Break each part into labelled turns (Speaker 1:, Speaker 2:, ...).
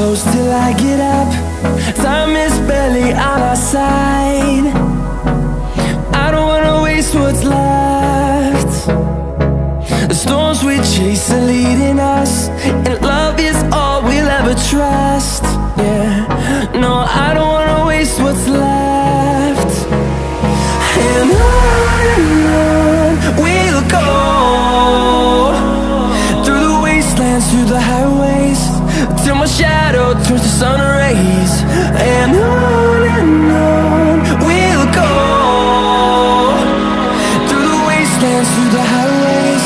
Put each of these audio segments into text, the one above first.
Speaker 1: close till I get up. Time is barely on our side. I don't wanna waste what's left. The storms we chase are leading us, and love is all we'll ever trust. Yeah, no, I don't wanna waste what's left. And on we'll go, through the wastelands, through the highways, till my shadow turns to sun rays. And on we'll go, through the wastelands, through the highways,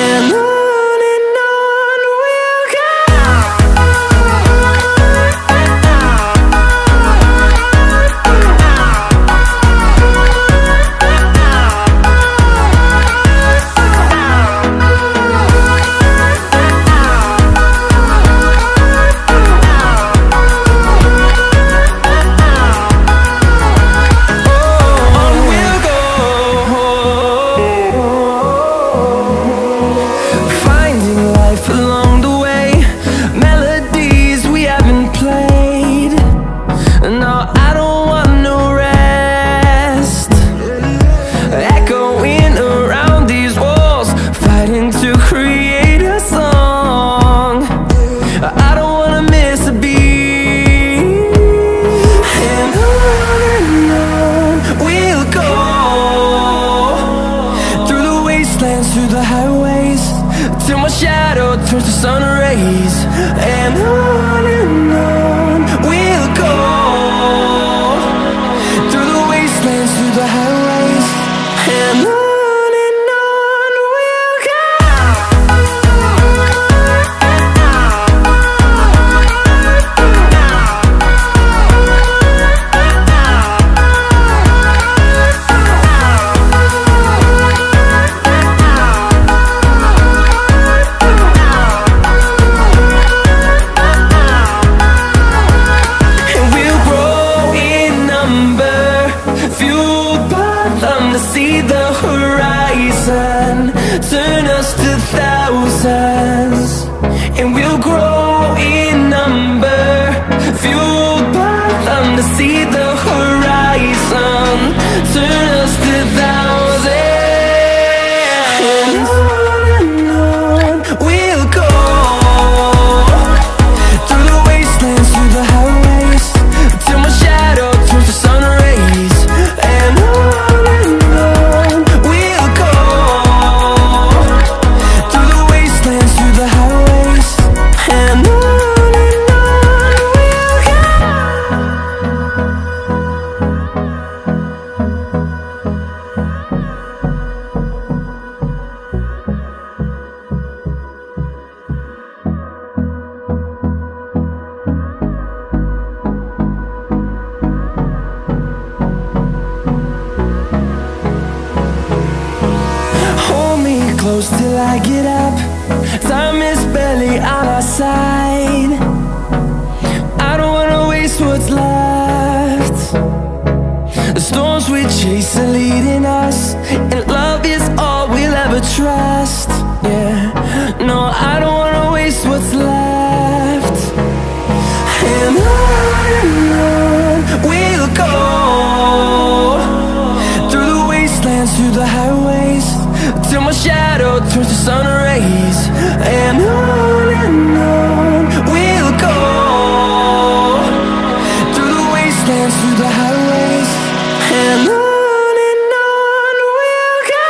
Speaker 1: and on. Through the highways, till my shadow turns to sun rays. And on we'll go, through the wastelands, through the highways, and on we'll go. See the horizon, turn us to thousands, and we'll grow in number, fueled by them. To see the horizon, turn us to thousands, and on we'll go, through the wastelands, through the highways, till my shadow turns to sun rays. And close till I get up. Time is barely on our side. I don't wanna waste what's left. The storms we chase are leading us, and love is all we'll ever trust. Yeah, no, I don't wanna waste what's left. And on we'll go, through the wastelands, through the highways, till my shadow turns to sun rays. And on we'll go, through the wastelands, through the highways, and on. We'll go.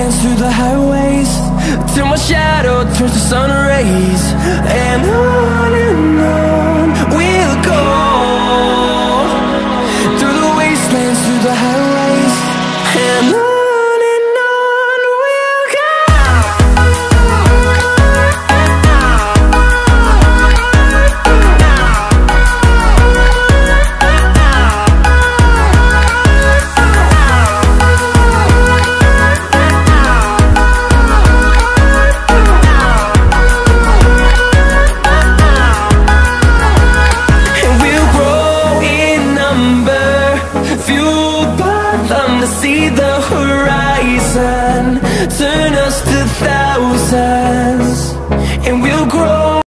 Speaker 1: wastelands, through the highways, till my shadow turns to sun rays. And on we'll go, through the wastelands, through the highways, and on we'll go. See the horizon turn